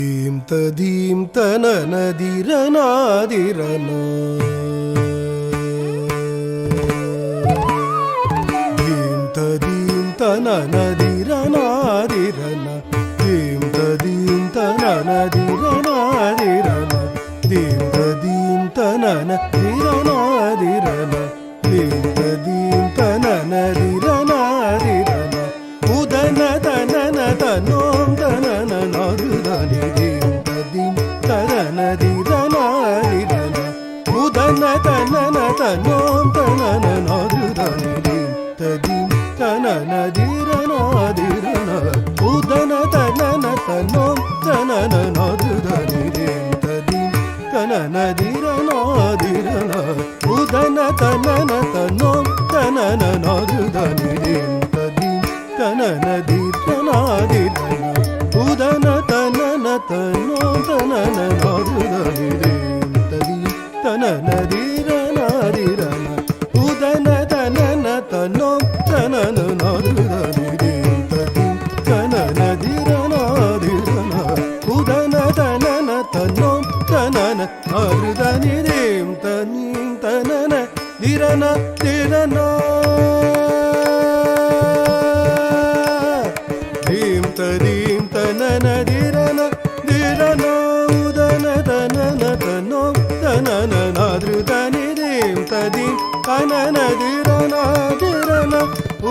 ಧೀಂ ತದೀಂ ತನನದಿರನಾದಿರನ ಧೀಂ ತದೀಂ ತನನದಿರನಾದಿರನ ಧೀಂ ತದೀಂ ತನನದಿರನಾದಿರನ ಧೀಂ ತದೀಂ ತನನದಿರನಾದಿರನ ಧೀಂ ತದೀಂ ತನನದಿರನಾದಿರನ ಉದನ ತನನ ತನೋಂ ತನನ ನಾರುದನಿ ಧೀಂ ತದೀಂ ತನನದಿರನಾದಿರನ ಉದನ ತನನ ತನೋಂ ತನನ ನಾರುದನಿ ಧೀಂ ತದೀಂ ತನನದಿರನಾದಿರನ ಉದನ ತನನ ತನೋಂ ತನನ ನಾರುದನಿ ಧೀಂ ತದೀಂ ತನನದಿರನಾದಿರನ ಉದನ ತನನ ತನೋಂ ತನನ ನಾರುದನಿ ಧೀಂ ತದೀಂ ತನನದಿರನಾದಿರನ ಉದನ ತನನ ತನೋಂ ತನನ ನಾರುದನಿ ಧೀಂ ತದೀಂ ತನನದಿರನಾದಿರನ ಉದನ ತನನ ತನೋಂ ತನನ ನಾರುದನಿ ಧೀಂ ತದೀಂ ತನನದಿರನಾದಿರನ ಉದನ ತನನ ತನೋಂ ತನನ ನಾರುದನಿ ಧೀಂ ತದೀಂ ತನನ ದಿರನ ದಿರನ ಧೀಂ ತದೀಂ ತನನದಿರನ ದಿರನ ಉದನ ತನನ ತನೋಂ ತನನ ನಾರುದನಿ ಧೀಂ ತದೀಂ ತನನದಿರನಾದಿರನ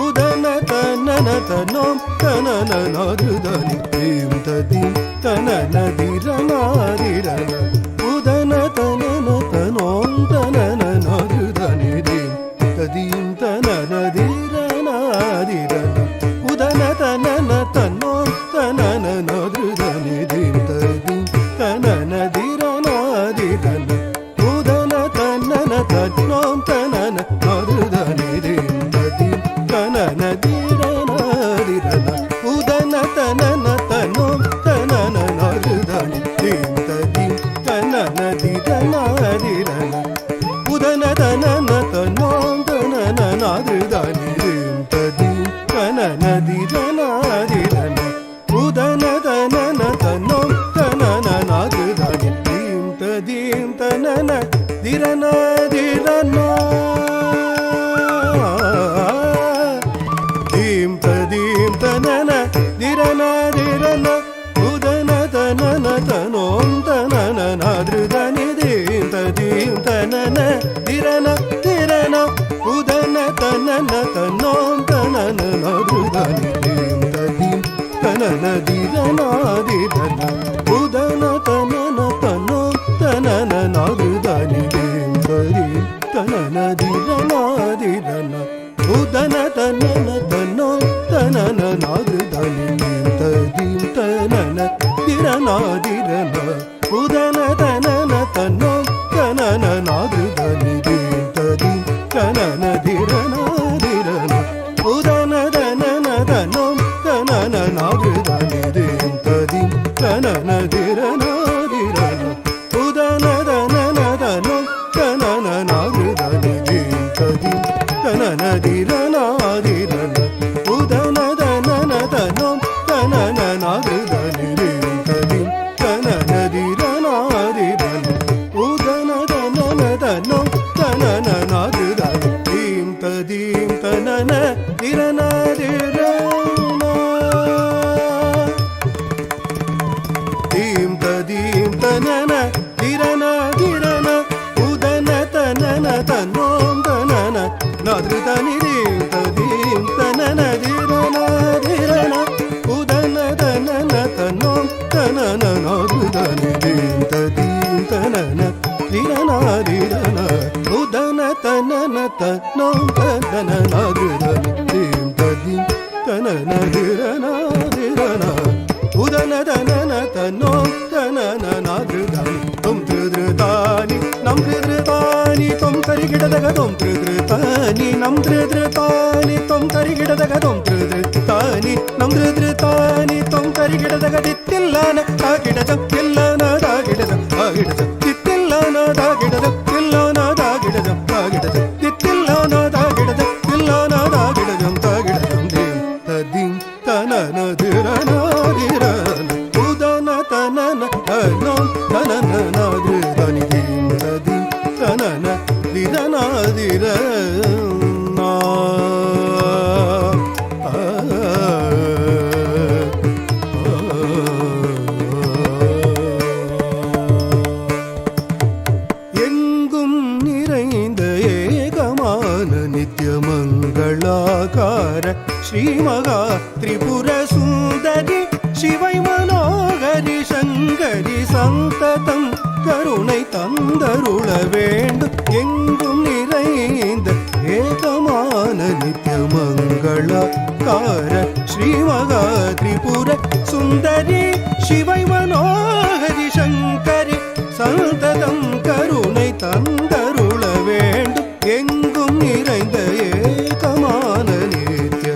ಉದನ ತನನ ತನೋಂ ತನನ ನಾರುದನಿ ಧೀಂ ತದೀಂ ತನನದಿರನಾದಿರನ ಉದನ ತನನ ತನೋಂ ತನನ ನಾರುದನಿ ಧೀಂ ತದೀಂ ತನನದಿರನಾದಿರನ ಉದನ ತನನ ತನೋಂ ತನನ ನಾರುದನಿ ಧೀಂ ತದೀಂ ತನನದಿರನಾದಿರನ ಉದನ ತನನ ತನೋಂ ತನನ ನಾರುದನಿ ಧೀಂ ತದೀಂ ತನನದಿರನಾದಿರನ ಉದನ ತನನ ತನೋಂ ತನನ ನಾರುದನಿ ಧೀಂ ತದೀಂ ತನನದಿರನಾದಿರನ ಉದನ ತನನ ತನೋಂ ತನನ ನಾರುದನಿ ಧೀಂ ತದೀಂ ತನನದಿರನಾದಿರನ ಉದನ ತನನ ತನೋಂ ತನನ ನಾರುದನಿ ಧೀಂ ತದೀಂ ತನನದಿರನಾದಿರನ ಧೀಂ ತದೀಂ ತನನದಿರನಾದಿರನ ಉದನ ತನನ ತನೋಂ ತನನ ನಾರುದನಿ ಧೀಂ ತದೀಂ ತನನದಿರನಾದಿರನ ಉದನ ತನನ ತನೋಂ ತನನ ನಾರುದನಿ ಧೀಂ ತದೀಂ ತನನದಿರನಾದಿರನ ಉದನ ತನನ ತನೋಂ ತನನ ನಾರುದನಿ ಧೀಂ ತದೀಂ ತನನದಿರನಾದಿರನ ಉದನ ತನನ ತನೋಂ ತನನ ನಾರುದನಿ ಧೀಂ ತದೀಂ ತನನದಿರನಾದಿರನ ಉದನ ತನನ ತನೋಂ ತನನ ನಾರುದನಿ ಧೀಂ ತದೀಂ ತನನದಿರನಾದಿರನ ಉದನ ತನನ ತನೋಂ ತನನ ನಾರುದನಿ ಧೀಂ ತದೀಂ ತನನದಿರನಾದಿರನ ಉದನ ತನನ ತನೋಂ ತನನ ನಾರುದನಿ ಧೀಂ ತದೀಂ ತನನದಿರನಾದಿರನ ಉದನ ತನನ ತನೋಂ ತನನ ನಾರುದನಿ ಧೀಂ ತದೀಂ ತನನದಿರನಾದಿರನ ಉದನ ತನನ ತನೋಂ ತನನ ನಾರುದನಿ ಧೀಂ ತದೀಂ ತನನದಿರನಾದಿರನ ಧೀಂ ತದೀಂ ತನನದಿರನಾದಿರನ ಉದನ ತನನ ತನೋಂ ತನನ ನಾರುದನಿ ಧೀಂ ತದೀಂ ತನನದಿರನಾದಿರನ ಉದನ ತನನ ತನೋಂ ತನನ ನಾರುದನಿ ಧೀಂ ತದೀಂ ತನನದಿರನಾದಿರನ ಉದನ ತನನ ತನೋಂ ತನನ ನಾರುದನಿ ಧೀಂ ತದೀಂ ತನನದಿರನಾದಿರನ ಉದನ ತನನ ತನೋಂ ತನನ ನಾರುದನಿ ತುಂ ತ್ರಿದೃತಾನಿ ನಂ ತ್ರಿದೃತಾನಿ ತುಂ ತರಿಗಿಡದಗ ತುಂ ತ್ರಿದೃತಾನಿ ನಂ ತ್ರಿದೃತಾನಿ ತುಂ ತರಿಗಿಡದಗ ತುಂ ತ್ರಿದೃತಾನಿ ನಂ ತ್ರಿದೃತಾನಿ ತುಂ ತರಿಗಿಡದಗ ದಿತ್ತಿಲ್ಲನ ತಾಗಿಡದ ಇಲ್ಲನ ತಾಗಿಡದ ತಾಗಿಡದ ದಿತ್ತಿಲ್ಲನ ತಾಗಿಡದ ಇಲ್ಲನ ತಾಗಿಡದ ತಾಗಿಡದ ದಿತ್ತಿಲ್ಲನ ತಾಗಿಡದ ಇಲ್ಲನ ತಾಗಿಡದ ತಾಗಿಡದ ಧೀಂ ತದೀಂ ತನನದಿರನಾದಿರನ ಉದನ ತನನ ನೋ ತನನ ನಾದೃದಾನಿ ದಿಂದದಿ ತನನ ದಿರನಾದಿರ எங்கும் நிறைந்த ஏகமான நித்யமங்களாகார ஸ்ரீமகா திரிபுர சுந்தரி சிவை மனோகரி சங்கரி சந்ததம் கருணை தந்தருள வேண்டும் எங்கும் நிறைந்த ஏகமான நித்யமங்களாகார ஸ்ரீமகா திரிபுர சுந்தரி சிவை மனோகரி சங்கரி சந்ததம் கருணை தந்தருள வேண்டும் எங்கும் நிறைந்த ஏகமான நித்ய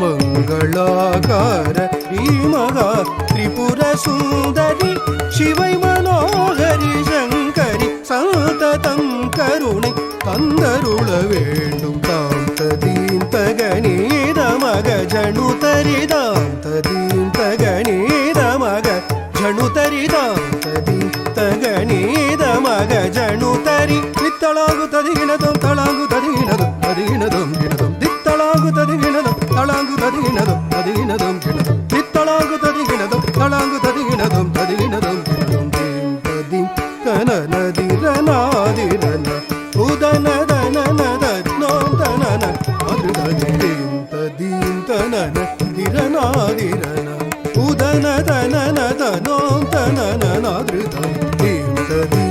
மங்களாகார ஸ்ரீமகா திரிபுர சுந்தரி சிவை மனோகரி சங்கரி சந்ததம் கருணை தந்தருள வேண்டும் தாம் ததீம் தகநீத மக ஜனுதரிதாம் ததீம் தகநீத மக ஜனுதரிதாம் ததீம் ತಗಣೀದ ಮಗ ಜಣು ತರಿ ತಿತ್ತಳಾಗು ತದಿಗಿಣದಂ ತಳಾಂಗು ತದಿಗಿಣದಂ ತದಿಗಿಣದಂ ಗಿಣದಂ ತಿತ್ತಳಾಗು ತದಿಗಿಣದಂ ತಳಾಂಗು ತದಿಗಿಣದಂ ತದಿಗಿಣದಂ ಗಿಣದಂ ತಿತ್ತಳಾಗು ತದಿಗಿಣದಂ ತಳಾಂಗು ತದಿಗಿಣದಂ ತದಿಗಿಣದಂ ಗಿಣದಂ ದೀಂ ತದಿಂ ತನನದಿರನಾದಿರನ ಉದನದನನದ ನೋ ತನನ ಅದೃದೀಂ ತದೀಂ ತನನ ದಿರನಾದಿರನ ಉದನದನನದ ನೋ ತನನ ನಾದೃದಂ ದೀಂ ತದಿ